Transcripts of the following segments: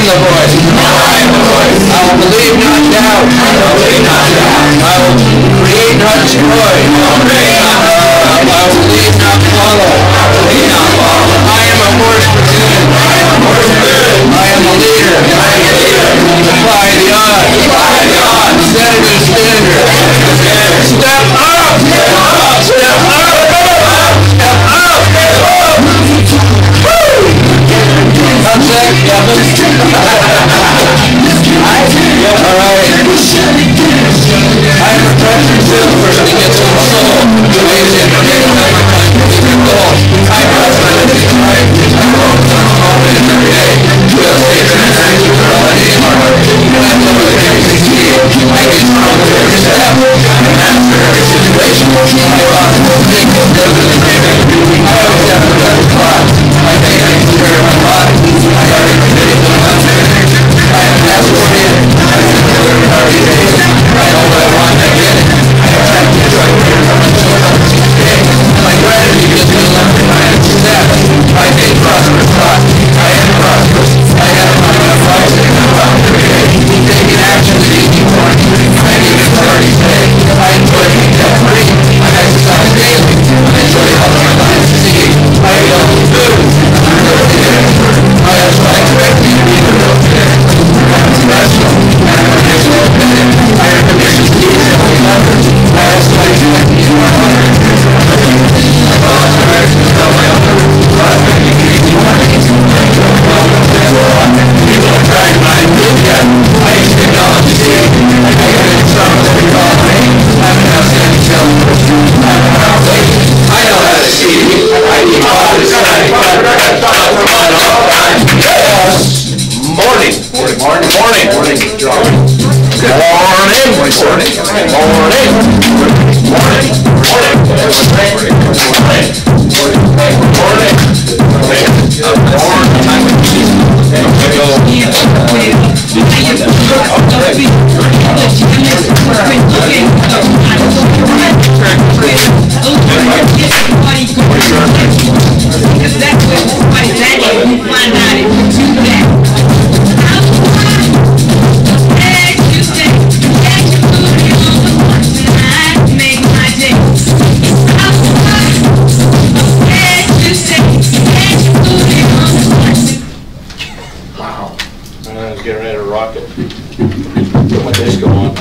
am the voice. I will believe, not doubt. I will create, not destroy. I will lead, not follow. I am a horse for good. I am a leader. Defy the odds. Set a new standard. Step up. Step up. Step up. Woo! How's that, Kevin? All right. I am a treasure too. First thing gets on the soul. Amazing. I trust my living life. I walk on the moment every day. We'll stay connected to quality in our heart. I know the games they see. I get stronger every step. I master every situation. I rock the thing that goes in the game. I always have a better thought. I think I can clear my body. I got it committed to my finish. I am passionate. I am clear every day. I know what I want, I get it. I have time to enjoy clear from my children. My gratitude is to learn my success. I take prosperous thought. I am prosperous. I have my advice and I'm out every day. Taking action is easy for me. I need a 30 day. I enjoy being debt free. I exercise daily. I enjoy helping my life succeed. I eat healthy food. I'm really good. I expect me to be the real kid. I'm special. I'm a national opinion. I have conditions to eat healthy others. I expect you to be my mother. Get ready to rock it. Put my disco on.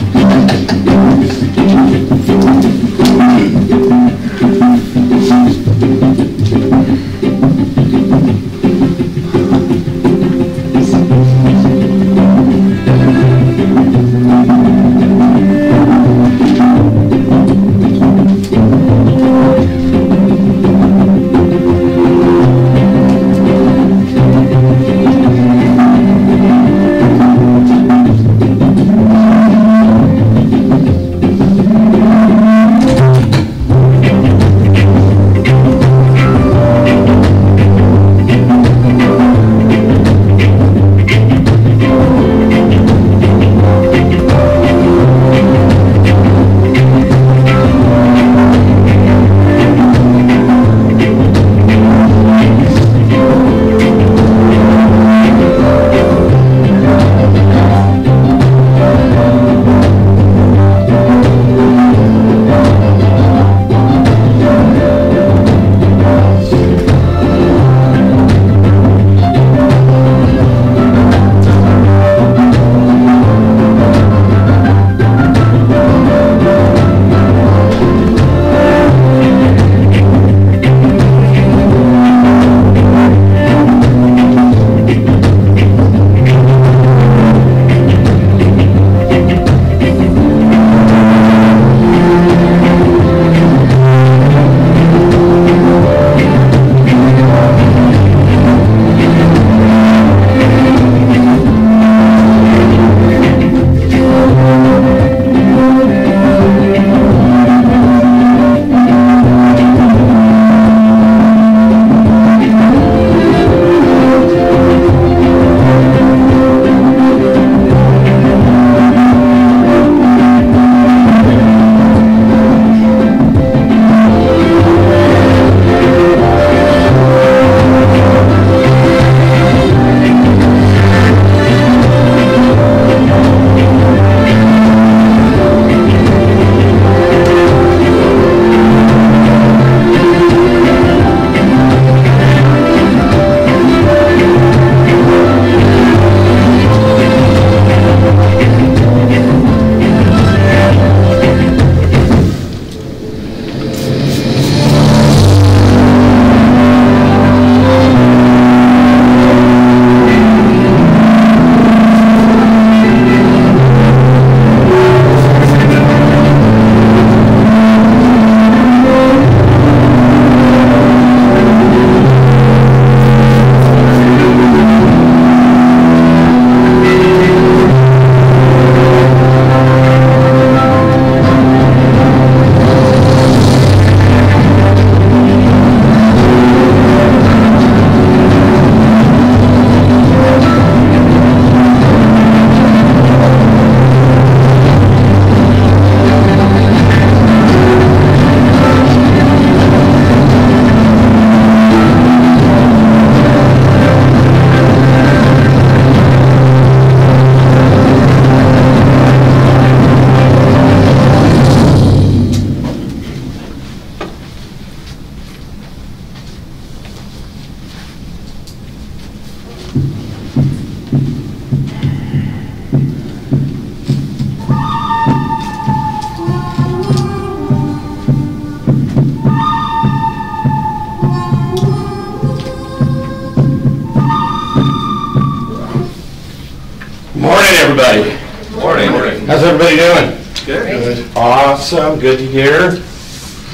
morning, everybody. Morning. How's everybody doing? Good. Awesome. Good to hear.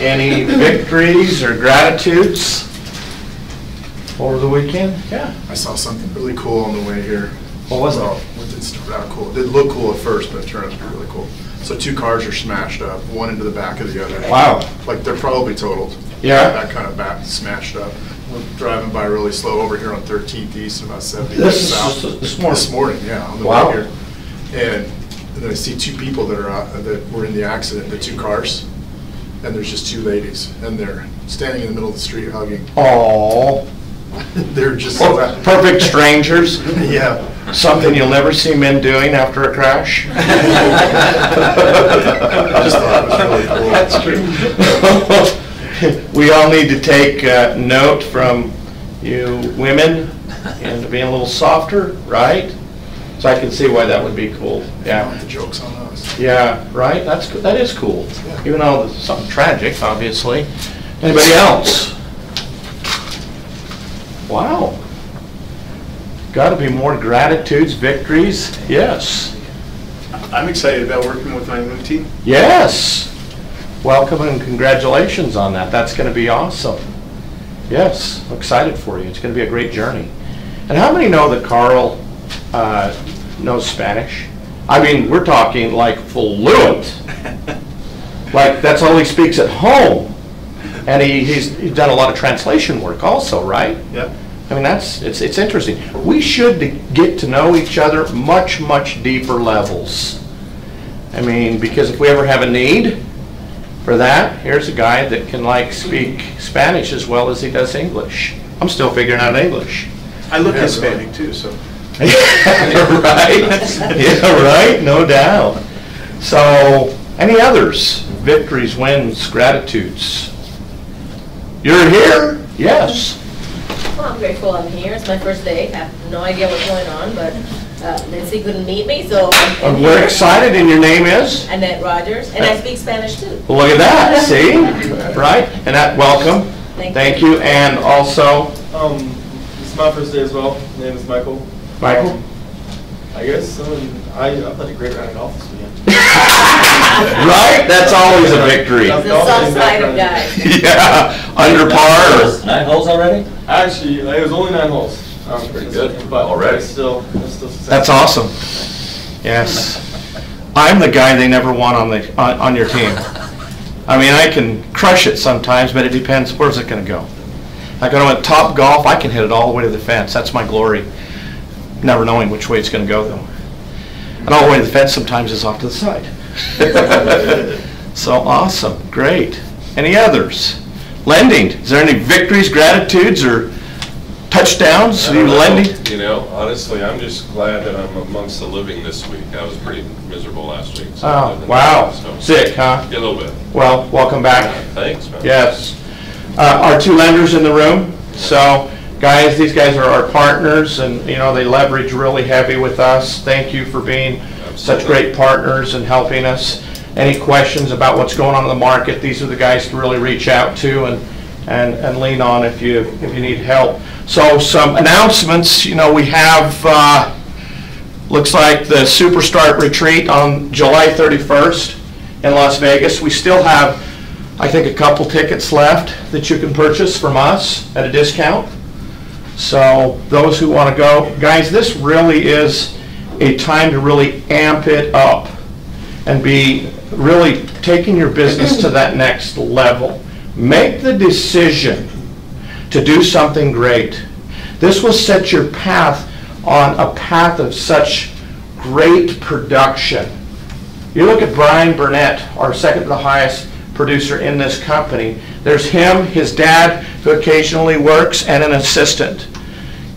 Any victories or gratitudes over the weekend? Yeah. I saw something really cool on the way here. What was it? Well, it didn't start out cool. It didn't look cool at first, but it turned out to be really cool. So 2 cars are smashed up, one into the back of the other. Wow. Like they're probably totaled. Yeah. That kind of back smashed up. We're driving by really slow over here on 13th East and about 70th This South. is this morning. This morning, yeah, on the Wow. way here. And then I see 2 people that are that were in the accident, the 2 cars, and there's just 2 ladies, and they're standing in the middle of the street hugging. Oh, They're just so happy. perfect strangers. Yeah. Something you'll never see men doing after a crash. I just thought it was really cool. That's true. We all need to take note from you women and being a little softer, right? So I can see why that would be cool. Yeah. The joke's on us. Yeah, right? That is cool. Even though it's something tragic, obviously. Anybody else? Wow. Got to be more gratitudes, victories. Yes. I'm excited about working with my new team. Yes. Welcome and congratulations on that. That's going to be awesome. Yes, I'm excited for you. It's going to be a great journey. And how many know that Carl knows Spanish? I mean, we're talking like fluent. Like that's all he speaks at home. And he's done a lot of translation work also, right? Yep. I mean, it's interesting. We should get to know each other much deeper levels. I mean, because if we ever have a need for that, here's a guy that can like speak Spanish as well as he does English. I'm still figuring out English. I look Hispanic too, so. Right? Yeah, right? No doubt. So, any others? Victories, wins, gratitudes? You're here? Yes. Well, I'm grateful I'm here. It's my first day. I have no idea what's going on, but Nancy couldn't meet me, so I'm We're here. excited, and your name is? Annette Rogers, and I speak Spanish too. Look at that, see? Right? And that, welcome. Thank you. And also, It's my first day as well. My name is Michael. Michael? I guess I played a great round of golf this weekend. Right? That's always a victory. He's the soft side of guys. Yeah, under par. 9 holes already? Actually, it was only 9 holes. Pretty good But already. it's still successful. That's awesome. Yes. I'm the guy they never want on your team. I mean, I can crush it sometimes, but it depends. Where's it going to go? Like when I'm at Top Golf, I can hit it all the way to the fence. That's my glory. Never knowing which way it's going to go, though. And all the way to the fence sometimes is off to the side. So awesome. Great. Any others? Lending. Is there any victories, gratitudes, or touchdowns? Are you lending? You know, honestly, I'm just glad that I'm amongst the living this week. I was pretty miserable last week. So other Oh, than wow. that, so- Sick, huh? Yeah, a little bit. Well, welcome back. Thanks, man. Yes. Our 2 lenders in the room. So, guys, these guys are our partners, and, you know, they leverage really heavy with us. Thank you for being such great partners and helping us. Any questions about what's going on in the market, these are the guys to really reach out to and lean on if you need help. So some announcements, you know, we have, looks like the Superstart Retreat on July 31st in Las Vegas. We still have, I think, a couple tickets left that you can purchase from us at a discount. So those who want to go, guys, this really is a time to really amp it up and be really taking your business to that next level. Make the decision to do something great. This will set your path on a path of such great production. You look at Brian Burnett, our second to the highest producer in this company. There's him, his dad, who occasionally works, and an assistant.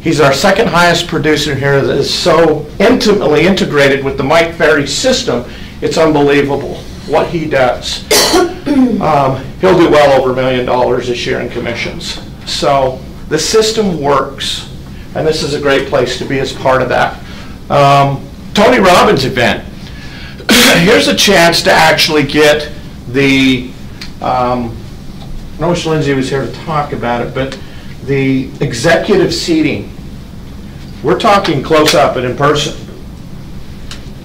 He's our second highest producer here that is so intimately integrated with the Mike Ferry system. It's unbelievable what he does. He'll do well over $1 million this year in commissions. So the system works, and this is a great place to be as part of that. Tony Robbins event. Here's a chance to actually get the, I wish Lindsay was here to talk about it, but the executive seating. We're talking close up and in person.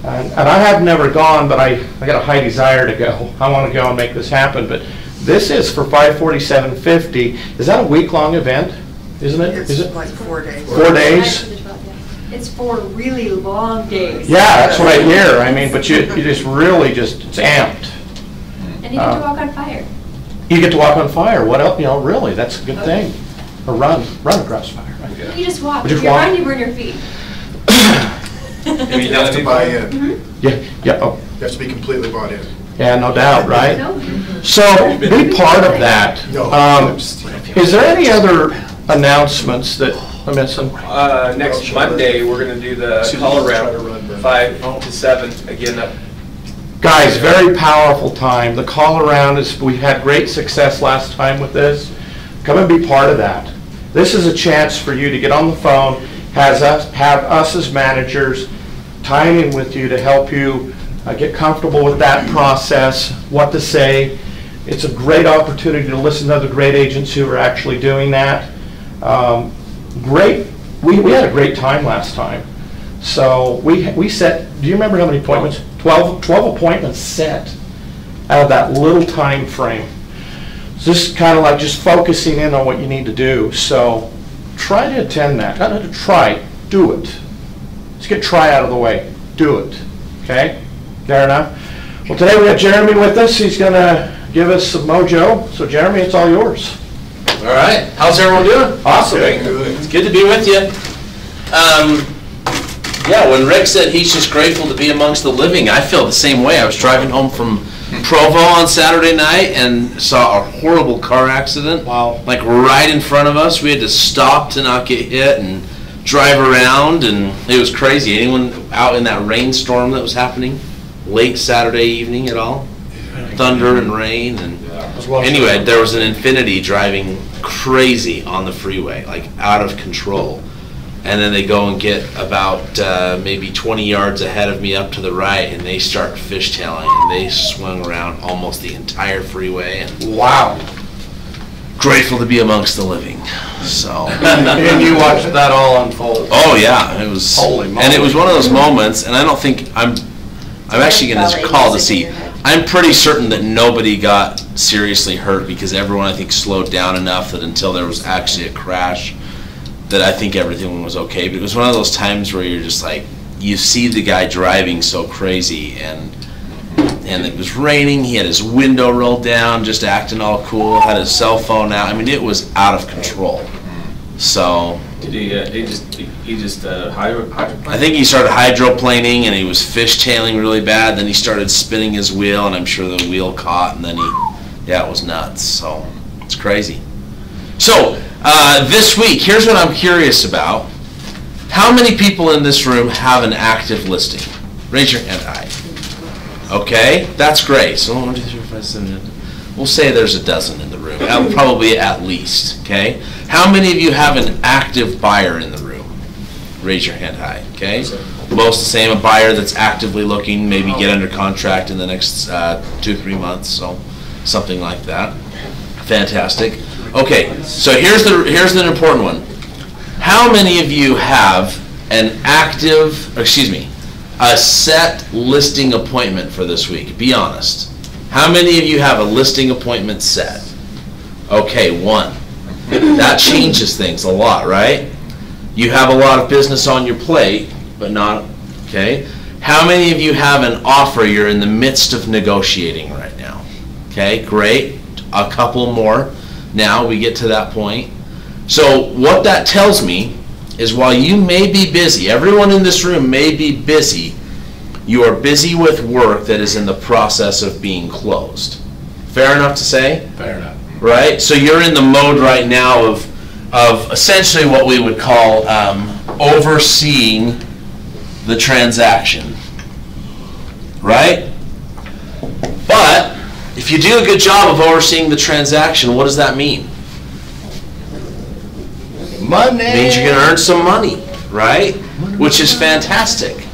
And I have never gone, but I got a high desire to go. I want to go and make this happen, but this is for $547.50. Is that a week-long event, isn't it? Is it? It's like 4 days. 4 days? It's 4 really long days. Yeah, that's what I hear. I mean, but you just really just, it's amped. And you get to walk on fire. You get to walk on fire. What else, really, that's a good thing. Or run across fire. Right? You just walk. Just If you walk. run, you burn your feet. Have you You done have to any buy fun? in. Yeah, oh, You have to be completely bought in. yeah, no doubt, right? No? So, be part of that. No. Is there any other announcements that I'm missing? Next Monday, we're gonna do the call around, 5 to 7, again up. Guys, very powerful time. The call around is, we had great success last time with this. Come and be part of that. This is a chance for you to get on the phone, have us as managers time in with you to help you get comfortable with that process, what to say. It's a great opportunity to listen to other great agents who are actually doing that. Great. We had a great time last time. So we set, do you remember how many appointments? 12 appointments set out of that little time frame. So this is kind of like just focusing in on what you need to do. So try to attend that. Not to try, do it. Let's get try out of the way. Do it. Okay? Fair enough? Well, today we have Jeremy with us. He's going to give us some mojo. So Jeremy, it's all yours. All right. How's everyone doing? Awesome. It's good to be with you. Yeah, when Rick said he's just grateful to be amongst the living, I feel the same way. I was driving home from Provo on Saturday night and saw a horrible car accident. Wow. Like right in front of us. We had to stop to not get hit and drive around, and it was crazy. Anyone out in that rainstorm that was happening late Saturday evening at all? Thunder and rain, and anyway, there was an Infiniti driving crazy on the freeway, like out of control. And then they go and get about maybe 20 yards ahead of me up to the right, and they start fishtailing, and they swung around almost the entire freeway. And wow. Grateful to be amongst the living. So. And you watched that all unfold. Oh yeah, it was. Holy moly. And it was one of those moments, and I don't think I'm actually going to call to see. I'm pretty certain that nobody got seriously hurt because everyone I think slowed down enough that until there was actually a crash, that I think everything was okay. But it was one of those times where you're just like, you see the guy driving so crazy, and it was raining, he had his window rolled down, just acting all cool, had his cell phone out. I mean, it was out of control. So. Did he just hydroplane? I think he started hydroplaning, and he was fishtailing really bad. Then he started spinning his wheel, and I'm sure the wheel caught, and then it was nuts. So it's crazy. So this week, here's what I'm curious about. How many people in this room have an active listing? Raise your hand high. Okay, that's great. So 1, 2, 3, 4, 5, 6, 7, 8. We'll say there's a dozen in the room, probably at least, okay? How many of you have an active buyer in the room? Raise your hand high, okay? Most the same, a buyer that's actively looking, maybe get under contract in the next 2-3 months, so something like that. Fantastic. Okay, so here's the important one. How many of you have an a set listing appointment for this week? Be honest. How many of you have a listing appointment set? Okay, 1. That changes things a lot, right? You have a lot of business on your plate, but not, okay? How many of you have an offer you're in the midst of negotiating right now? Okay, great. A couple more. Now we get to that point. So what that tells me is while you may be busy, everyone in this room may be busy, you are busy with work that is in the process of being closed. Fair enough to say? Fair enough. Right? So you're in the mode right now of essentially what we would call overseeing the transaction. Right? But if you do a good job of overseeing the transaction, what does that mean? Money. It means you're going to earn some money, right? Which is fantastic.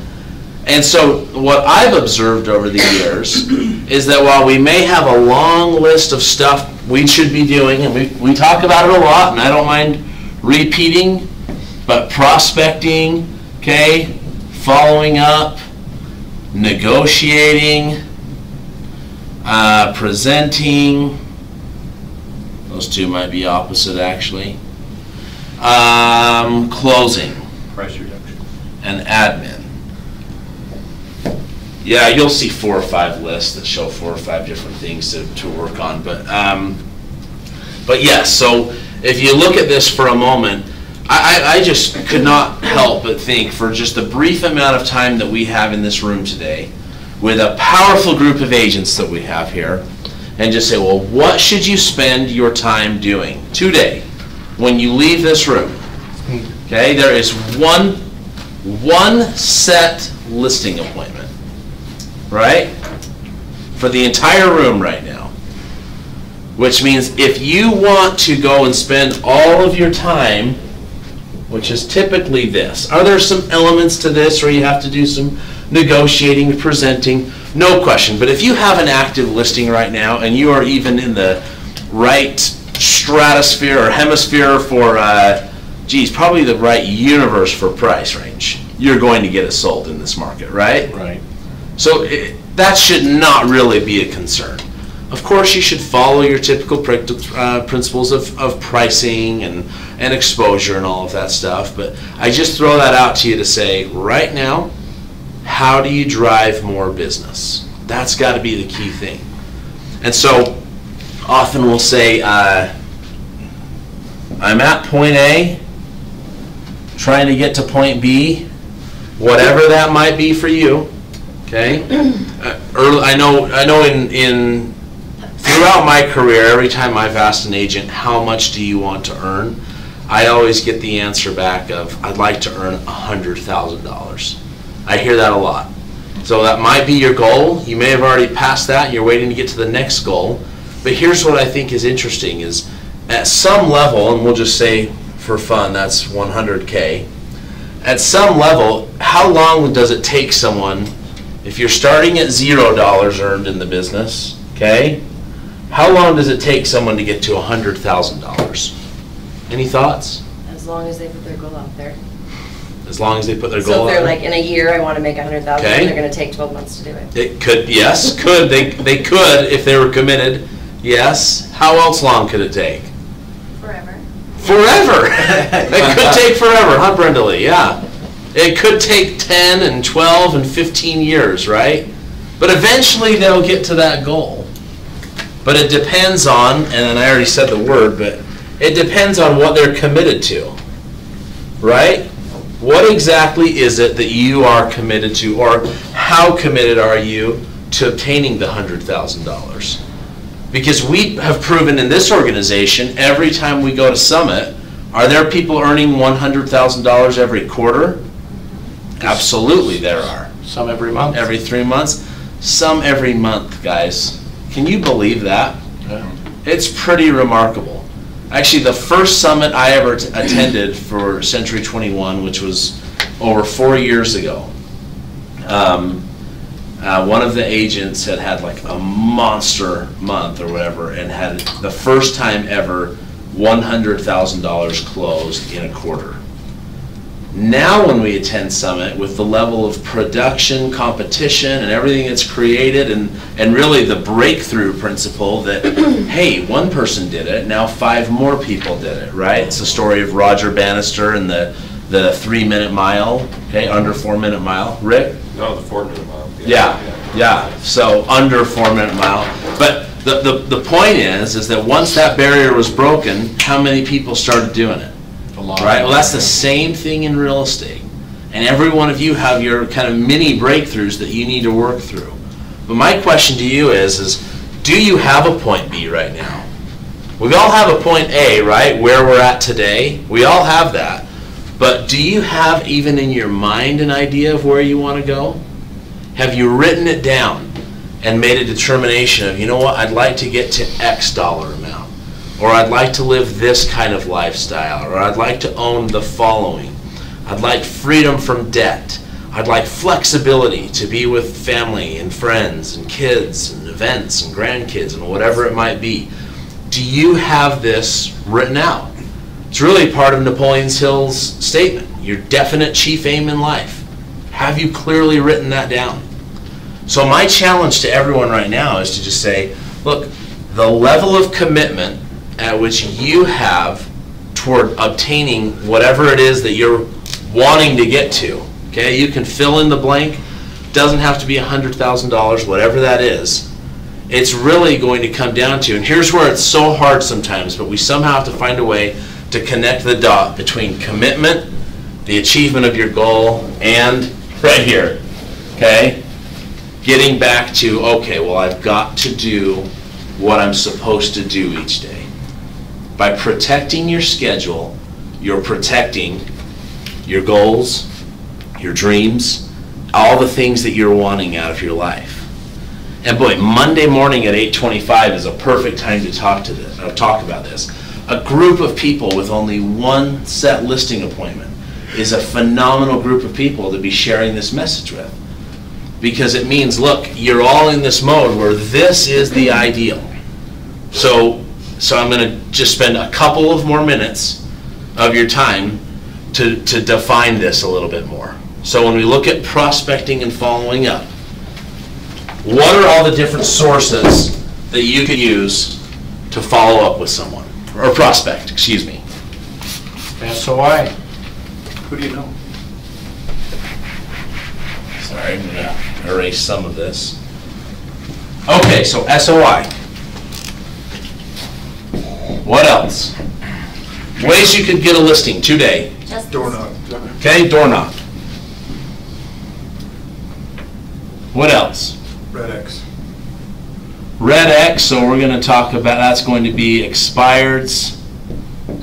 And so what I've observed over the years is that while we may have a long list of stuff we should be doing, and we talk about it a lot, and I don't mind repeating, but prospecting, okay, following up, negotiating, presenting. Those two might be opposite, actually. Closing. Price reduction. And admin. Yeah, you'll see 4 or 5 lists that show 4 or 5 different things to work on. But yes, so if you look at this for a moment, I just could not help but think, for just the brief amount of time that we have in this room today, with a powerful group of agents that we have here, and just say, well, what should you spend your time doing today when you leave this room? Okay, there is one set listing appointment, right? For the entire room right now. Which means if you want to go and spend all of your time, which is typically this. Are there some elements to this where you have to do some negotiating, presenting? No question. But if you have an active listing right now and you are even in the right stratosphere or hemisphere for, probably the right universe for price range, you're going to get it sold in this market, right? Right. So that should not really be a concern. Of course, you should follow your typical principles of pricing and exposure and all of that stuff, but I just throw that out to you to say, right now, how do you drive more business? That's got to be the key thing. And so often we'll say, I'm at point A, trying to get to point B, whatever that might be for you, okay? I know in throughout my career, every time I've asked an agent, how much do you want to earn? I always get the answer back of, I'd like to earn $100,000. I hear that a lot. So that might be your goal. You may have already passed that and you're waiting to get to the next goal. But here's what I think is interesting is, at some level, and we'll just say for fun, that's 100K. At some level, how long does it take someone, if you're starting at $0 earned in the business, okay? How long does it take someone to get to $100,000? Any thoughts? As long as they put their goal out there. As long as they put their goal So out if they're there? like, in a year, I want to make 100,000, Okay. they're going to take 12 months to do it. It could, yes, could. They could if they were committed, yes. How else long could it take? Forever. Forever! It could take forever, huh, Brenda Lee? Yeah. It could take 10 and 12 and 15 years, right? But eventually they'll get to that goal. But it depends on, and I already said the word, but it depends on what they're committed to, right? What exactly is it that you are committed to, or how committed are you to obtaining the $100,000? Because we have proven in this organization, every time we go to Summit, are there people earning $100,000 every quarter? Absolutely there are. Some every month. Every 3 months? Some every month, guys. Can you believe that? Yeah. It's pretty remarkable. Actually, the first summit I ever attended for Century 21, which was over 4 years ago, one of the agents had like a monster month or whatever, and had the first time ever $100,000 closed in a quarter. Now when we attend Summit, with the level of production, competition, and everything that's created, and really the breakthrough principle that, hey, one person did it, now 5 more people did it, right? It's the story of Roger Bannister and the 3-minute mile, okay, under 4-minute mile. Rick? No, the 4-minute mile. Yeah. So under 4-minute mile. But the point is that once that barrier was broken, how many people started doing it? Right? Well, that's the same thing in real estate. And every one of you have your kind of mini breakthroughs that you need to work through. But my question to you is do you have a point B right now? We all have a point A, right? Where we're at today. We all have that. But do you have even in your mind an idea of where you want to go? Have you written it down and made a determination of, you know what, I'd like to get to X dollar amount? Or I'd like to live this kind of lifestyle, or I'd like to own the following. I'd like freedom from debt. I'd like flexibility to be with family and friends and kids and events and grandkids and whatever it might be. Do you have this written out? It's really part of Napoleon Hill's statement, your definite chief aim in life. Have you clearly written that down? So my challenge to everyone right now is to just say, look, the level of commitment at which you have toward obtaining whatever it is that you're wanting to get to, okay? You can fill in the blank. Doesn't have to be $100,000, whatever that is. It's really going to come down to, and here's where it's so hard sometimes, but we somehow have to find a way to connect the dot between commitment, the achievement of your goal, and right here, okay? Getting back to, okay, well, I've got to do what I'm supposed to do each day. By protecting your schedule, you're protecting your goals, your dreams, all the things that you're wanting out of your life. And boy, Monday morning at 8:25 is a perfect time to talk about this. A group of people with only one set listing appointment is a phenomenal group of people to be sharing this message with. Because it means, look, you're all in this mode where this is the ideal. So I'm going to just spend a couple of more minutes of your time to define this a little bit more. So when we look at prospecting and following up, what are all the different sources that you could use to follow up with someone? Or prospect, excuse me. SOI. Who do you know? Sorry, I'm going to erase some of this. Okay, so SOI. What else? Ways you could get a listing today. Door knock. Okay, door knock. What else? Red X. Red X, so we're going to talk about, that's going to be expireds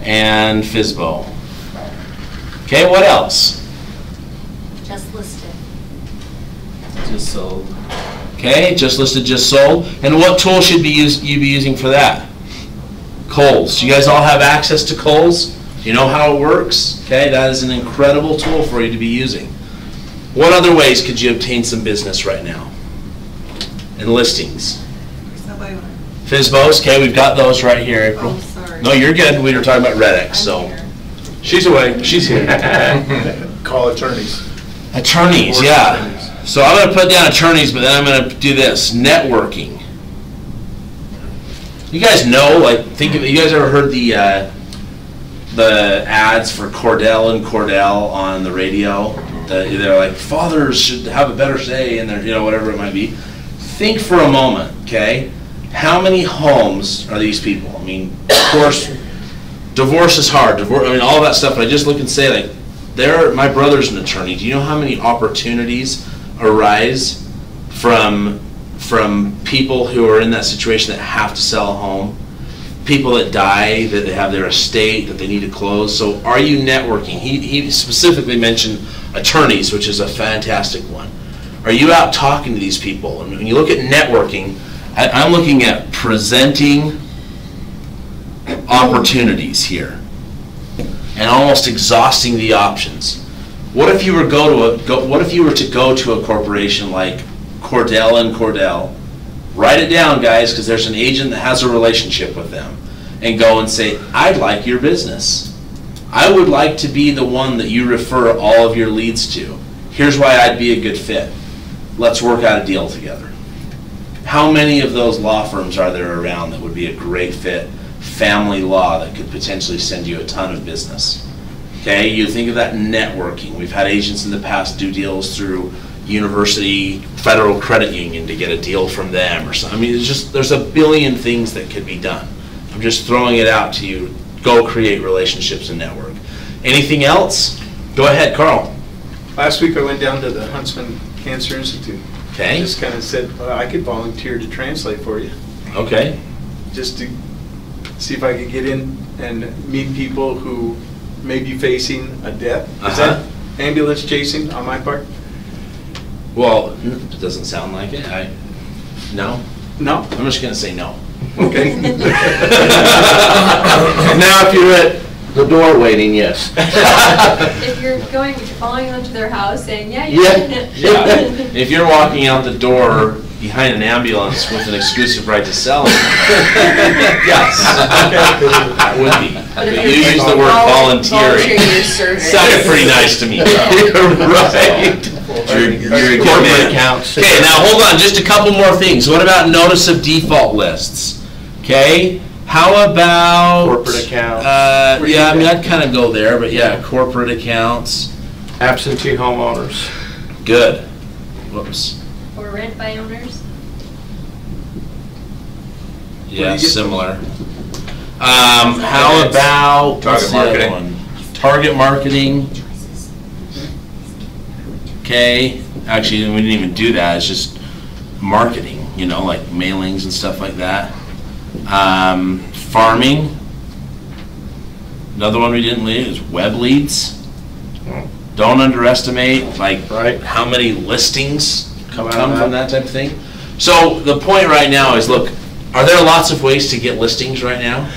and FSBO. Okay, what else? Just listed. Just sold. Okay, just listed, just sold. And what tool should you be using for that? Kohl's. You guys all have access to Kohl's? Do you know how it works? Okay, that is an incredible tool for you to be using. What other ways could you obtain some business right now? And listings. FSBOs, okay, we've got those right here, April. Oh, sorry. No, you're good. We were talking about Red X, so. She's away. She's here. Call attorneys. Attorneys, yeah. So I'm going to put down attorneys, but then I'm going to do this. Networking. You guys know, like, think of it. You guys ever heard the ads for Cordell and Cordell on the radio? They're like, fathers should have a better say, and they're, you know, whatever it might be. Think for a moment, okay? How many homes are these people? I mean, of course, divorce is hard. I mean, all that stuff. But I just look and say, like, my brother's an attorney. Do you know how many opportunities arise from people who are in that situation that have to sell a home? People that die, that they have their estate, that they need to close. So are you networking? He specifically mentioned attorneys, which is a fantastic one. Are you out talking to these people? And when you look at networking, I'm looking at presenting opportunities here and almost exhausting the options. What if you were to go to a corporation like Cordell and Cordell, write it down, guys, because there's an agent that has a relationship with them, and go and say, I'd like your business. I would like to be the one that you refer all of your leads to. Here's why I'd be a good fit. Let's work out a deal together. How many of those law firms are there around that would be a great fit? Family law that could potentially send you a ton of business. Okay, you think of that networking. We've had agents in the past do deals through university, federal credit union to get a deal from them or something. I mean, there's a billion things that could be done. I'm just throwing it out to you. Go create relationships and network. Anything else? Go ahead, Carl. Last week I went down to the Huntsman Cancer Institute. Okay. Just kind of said, well, I could volunteer to translate for you. Okay. Just to see if I could get in and meet people who may be facing a death. Is that ambulance chasing on my part? Well, it doesn't sound like it. No? No? I'm just going to say no. Okay. Now if you're at the door waiting, yes. If you're following them to their house saying, yeah, you Yeah. can. Yeah. If you're walking out the door behind an ambulance with an exclusive right to sell it, yes, that would be. But if But you're you use the word volunteering. volunteering your service. Sounded pretty nice to me. Right. You're You're a good corporate man. accounts. Okay, now hold on, just a couple more things. What about notice of default lists? Okay, how about Corporate accounts. Yeah, I mean, I'd kind of go there, but yeah, corporate accounts. Absentee homeowners. Good. Whoops. Or rent by owners? Yeah, you get? similar. How about what's Target the other marketing. one? Target marketing. Okay, actually, we didn't even do that. It's just marketing, you know, like mailings and stuff like that. Farming. Another one we didn't leave is web leads. Don't underestimate like how many listings come from that type of thing. So the point right now is, look, are there lots of ways to get listings right now?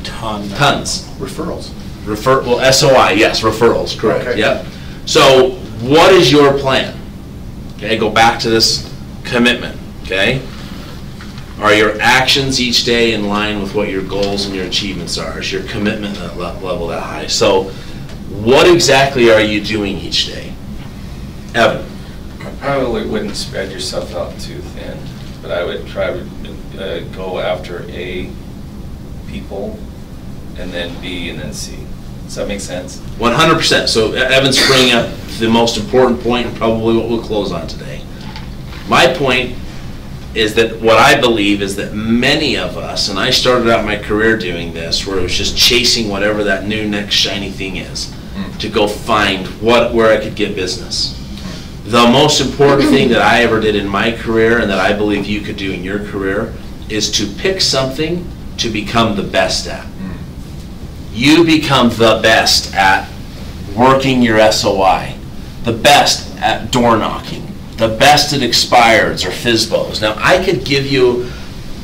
Tons. Referrals. Well, SOI, yes, referrals, correct. Okay. Yep. So what is your plan? Okay, go back to this commitment, okay? Are your actions each day in line with what your goals and your achievements are? Is your commitment at level that high? So what exactly are you doing each day? Evan? I probably wouldn't spread yourself out too thin, but I would try to go after A, people, and then B, and then C. Does that make sense? 100%. So Evan's bringing up the most important point and probably what we'll close on today. My point is that what I believe is that many of us, and I started out my career doing this, where it was just chasing whatever that new next shiny thing is, to go find where I could get business. The most important thing that I ever did in my career, and that I believe you could do in your career, is to pick something to become the best at. You become the best at working your SOI, the best at door knocking, the best at expireds or FSBOs. Now, I could give you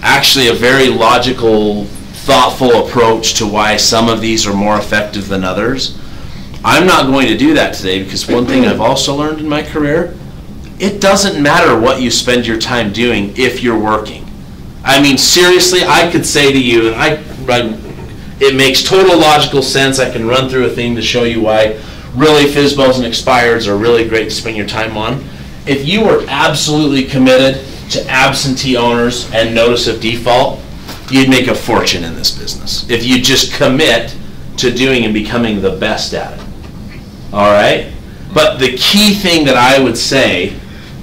actually a very logical, thoughtful approach to why some of these are more effective than others. I'm not going to do that today, because one thing I've also learned in my career, it doesn't matter what you spend your time doing if you're working. I mean, seriously, I could say to you, and it makes total logical sense. I can run through a thing to show you why really FSBOs and expireds are really great to spend your time on. If you were absolutely committed to absentee owners and notice of default, you'd make a fortune in this business. If you just commit to doing and becoming the best at it. All right? But the key thing that I would say,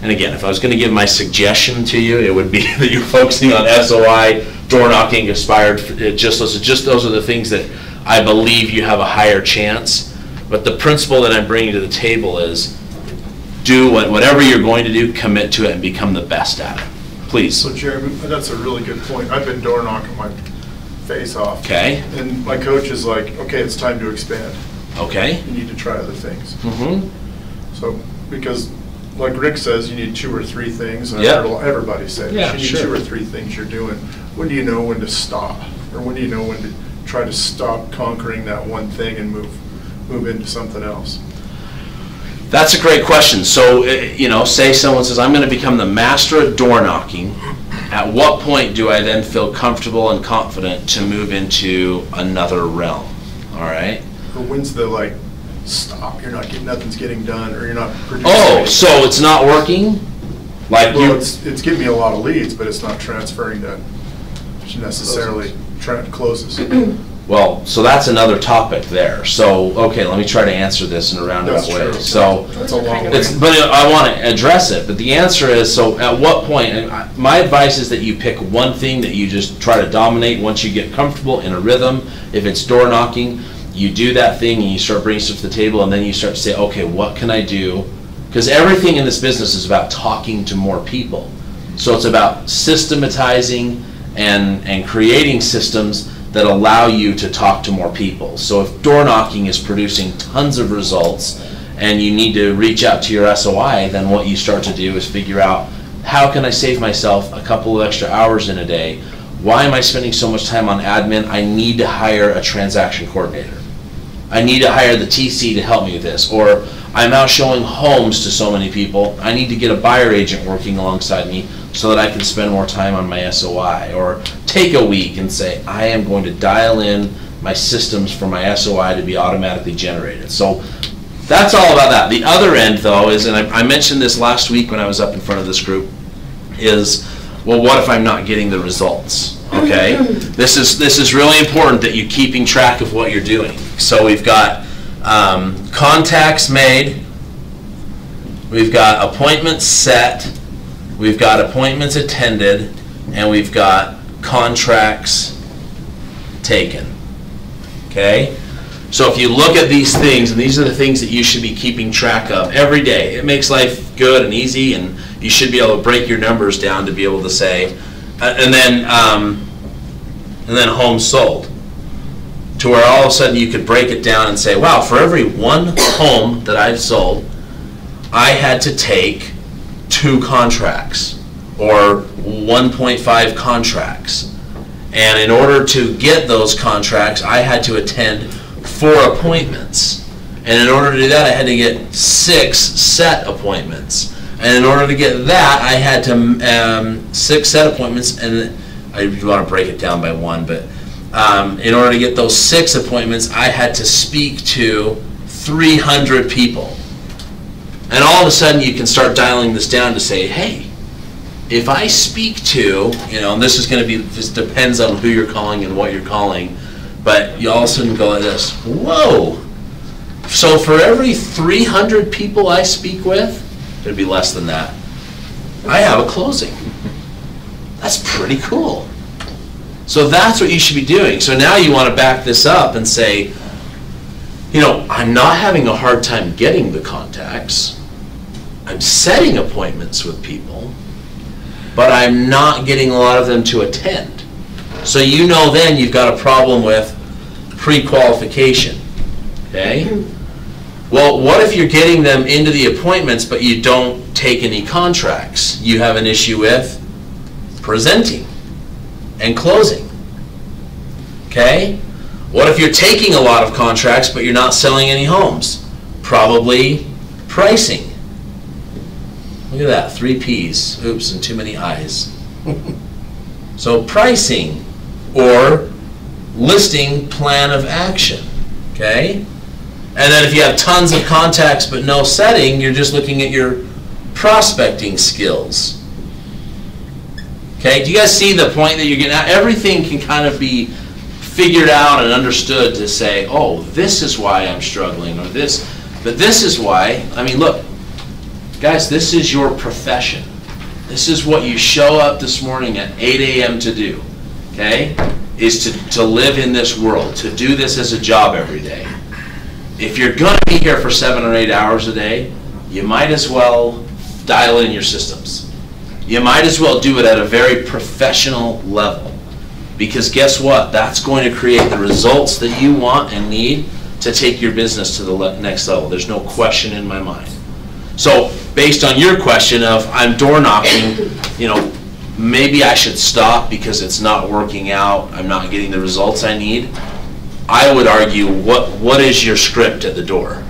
and again, if I was going to give my suggestion to you, it would be that you're focusing on SOI, door knocking, expired, just those are the things that I believe you have a higher chance. But the principle that I'm bringing to the table is do whatever you're going to do, commit to it, and become the best at it. Please. So Jeremy, that's a really good point. I've been door knocking my face off. Okay. And my coach is like, okay, it's time to expand. Okay. You need to try other things. Mm-hmm. So, because like Rick says, you need 2 or 3 things, and Yeah. I've heard everybody say, Yeah, you need sure. 2 or 3 things you're doing. When do you know when to stop? Or when do you know when to try to stop conquering that one thing and move into something else? That's a great question. So, you know, say someone says, I'm going to become the master at door knocking. At what point do I then feel comfortable and confident to move into another realm? All right? Or when's the, like, stop, nothing's getting done, or you're not producing? Oh, so it's not working? Like Well, it's giving me a lot of leads, but it's not transferring to necessarily closes. Well, so that's another topic there. So, okay, let me try to answer this in a roundabout That's way. true. So, That's a long way. but I want to address it. But the answer is, so at what point, and my advice is that you pick one thing that you just try to dominate once you get comfortable in a rhythm. If it's door knocking, you do that thing and you start bringing stuff to the table, and then you start to say, okay, what can I do? Because everything in this business is about talking to more people. So it's about systematizing and creating systems that allow you to talk to more people. So if door knocking is producing tons of results and you need to reach out to your SOI, then what you start to do is figure out, how can I save myself a couple of extra hours in a day? Why am I spending so much time on admin? I need to hire a transaction coordinator. I need to hire the TC to help me with this. Or I'm out showing homes to so many people, I need to get a buyer agent working alongside me so that I can spend more time on my SOI. Or take a week and say, I am going to dial in my systems for my SOI to be automatically generated. So that's all about that. The other end, though, is, and I mentioned this last week when I was up in front of this group, is, well, what if I'm not getting the results? Okay, this is really important that you're keeping track of what you're doing. So we've got contacts made, we've got appointments set, we've got appointments attended, and we've got contracts taken. Okay, so if you look at these things, and these are the things that you should be keeping track of every day. It makes life good and easy, and you should be able to break your numbers down to be able to say, and then homes sold, to where all of a sudden you could break it down and say, wow, for every one home that I've sold, I had to take 2 contracts or 1.5 contracts. And in order to get those contracts, I had to attend 4 appointments. And in order to do that, I had to get 6 set appointments. And in order to get that, I had to 6 set appointments, and I want to break it down by 1, but in order to get those 6 appointments, I had to speak to 300 people. And all of a sudden, you can start dialing this down to say, hey, if I speak to, and this is going to be, this depends on who you're calling and what you're calling, but you all of a sudden go like this, whoa, so for every 300 people I speak with, it'd be less than that, I have a closing. That's pretty cool. So that's what you should be doing. So now you want to back this up and say, I'm not having a hard time getting the contacts. I'm setting appointments with people, but I'm not getting a lot of them to attend. So then you've got a problem with pre-qualification. Okay? Well, what if you're getting them into the appointments, but you don't take any contracts? You have an issue with presenting and closing. Okay? What if you're taking a lot of contracts, but you're not selling any homes? Probably pricing. Look at that, 3 P's. Oops, and too many I's. So pricing or listing plan of action. Okay? And then if you have tons of contacts but no setting, you're just looking at your prospecting skills. Okay, do you guys see the point that you're getting at? Everything can kind of be figured out and understood to say, oh, this is why I'm struggling, or this, but this is why. I mean, look, guys, this is your profession. This is what you show up this morning at 8 a.m. to do, okay, is to live in this world, to do this as a job every day. If you're going to be here for 7 or 8 hours a day, you might as well dial in your systems. You might as well do it at a very professional level. Because guess what? That's going to create the results that you want and need to take your business to the next level. There's no question in my mind. So based on your question of, I'm door knocking, maybe I should stop because it's not working out, I'm not getting the results I need. I would argue, what is your script at the door?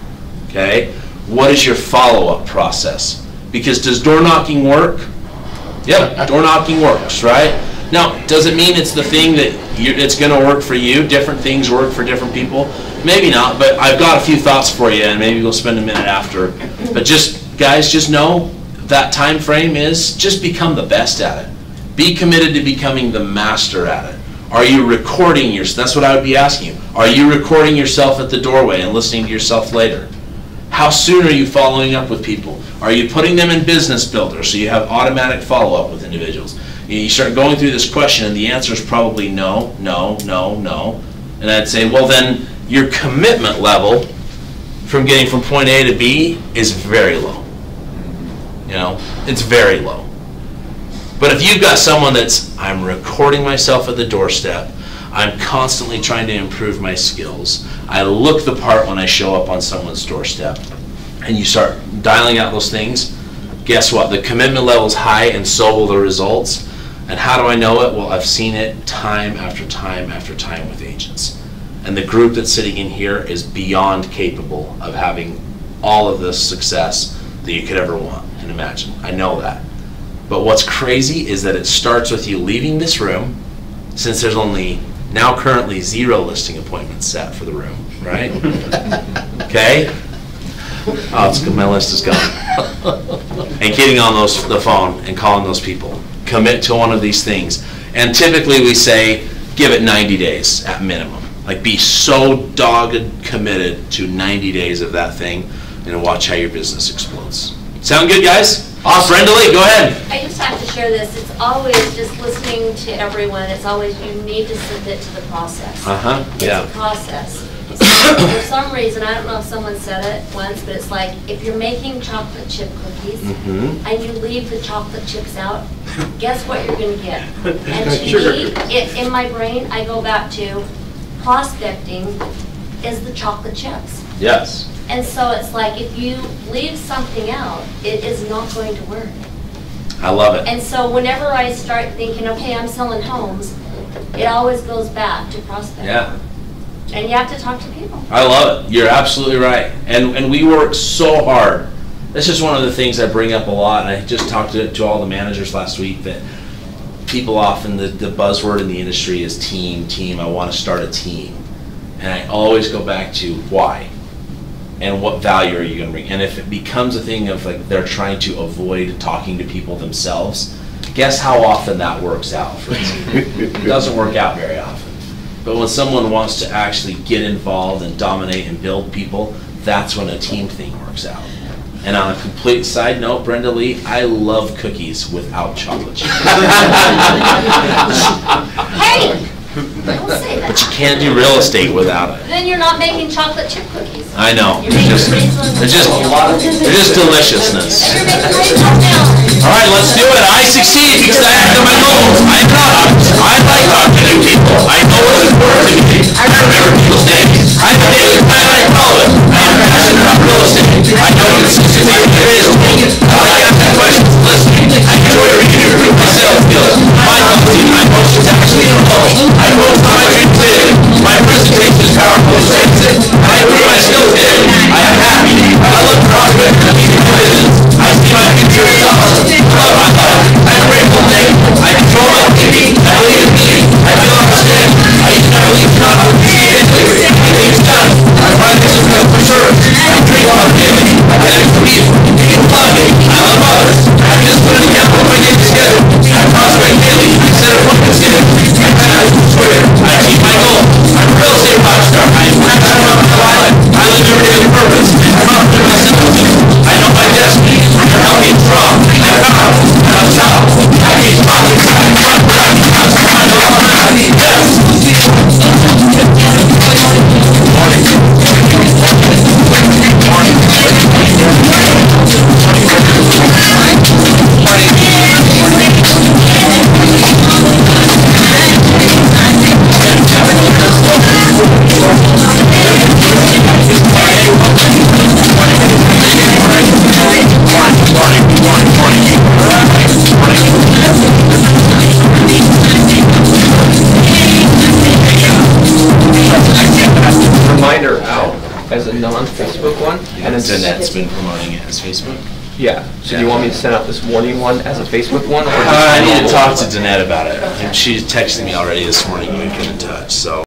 Okay? What is your follow-up process? Because does door knocking work? Yep, door knocking works, right? Now, does it mean it's the thing that it's going to work for you? Different things work for different people? Maybe not, but I've got a few thoughts for you, and maybe we'll spend a minute after. But guys, just know that time frame is just become the best at it. Be committed to becoming the master at it. Are you recording yourself? That's what I would be asking you. Are you recording yourself at the doorway and listening to yourself later? How soon are you following up with people? Are you putting them in Business Builder so you have automatic follow-up with individuals? You start going through this question and the answer is probably no, no, no, no. And I'd say, well then, your commitment level from getting from point A to B is very low. It's very low. But if you've got someone that's, I'm recording myself at the doorstep, I'm constantly trying to improve my skills, I look the part when I show up on someone's doorstep, and you start dialing out those things, guess what? The commitment level is high and so will the results. And how do I know it? Well, I've seen it time after time after time with agents. And the group that's sitting in here is beyond capable of having all of the success that you could ever want and imagine. I know that. But what's crazy is that it starts with you leaving this room, since there's only now currently 0 listing appointments set for the room, right? Okay? Oh, it's good. My list is gone. And getting on the phone and calling those people. Commit to one of these things. And typically we say, give it 90 days at minimum. Like, be so dogged committed to 90 days of that thing, and watch how your business explodes. Sound good, guys? Awesome. Brenda Lee, go ahead. I just have to share this. It's always just listening to everyone. It's always you need to submit to the process. It's a process. So for some reason, I don't know if someone said it once, but it's like if you're making chocolate chip cookies and you leave the chocolate chips out, guess what you're going to get? And to me, in my brain, I go back to prospecting is the chocolate chips. Yes. And so it's like if you leave something out, it is not going to work. I love it. And so whenever I start thinking, okay, I'm selling homes, it always goes back to prospecting. Yeah. And you have to talk to people. I love it. You're absolutely right. And we work so hard. This is one of the things I bring up a lot, and I just talked to all the managers last week, that people often, the buzzword in the industry is team. I want to start a team. And I always go back to why and what value are you going to bring. And if it becomes a thing of like they're trying to avoid talking to people themselves, guess how often that works out for a team? It doesn't work out very often. But when someone wants to actually get involved and dominate and build people, that's when a team thing works out. And on a complete side note, Brenda Lee, I love cookies without chocolate chip. Hey! Don't say that. But you can't do real estate without it. Then you're not making chocolate chip cookies. I know. You're making raisins. They're just deliciousness. You're making raisins now. All right, let's do it. I succeed because I act on my goals. I'm not. I like talking to new people. I know what's important to me. I remember people's names. I have a daily plan and I follow it. I am passionate about real estate. I know consistency is king. I like asking questions, listening. I enjoy reading and improving my sales skills. My company, my emotions actually involved. I focus on my dreams daily. My presentation is powerful and sensitive. I improve my skills daily. I am happy. I love prospects and meeting visions. I see my future is awesome. I love my life. I'm grateful and thankful. I control my thinking. I believe in me. I feel understand. I believe in not everything is done. I find this is good for sure. I drink on daily. I connect with people. People love me. I love others. I just put it together when I get together. I prospect daily. Instead of what considered. I pass the square. I keep my goals. I'm a real estate rock star. I am passionate about my life. I live every day with purpose. I'm confident in myself. I know my destiny. I'm healthy and strong. I'm powerful. I'm tough. I keep talking. Reminder out as a non-Facebook one. And Danette's been promoting it as Facebook. Yeah. So do you want me to send out this morning one as a Facebook one? Or I need to talk to Danette about it. And she texted me already this morning when we get in touch, so.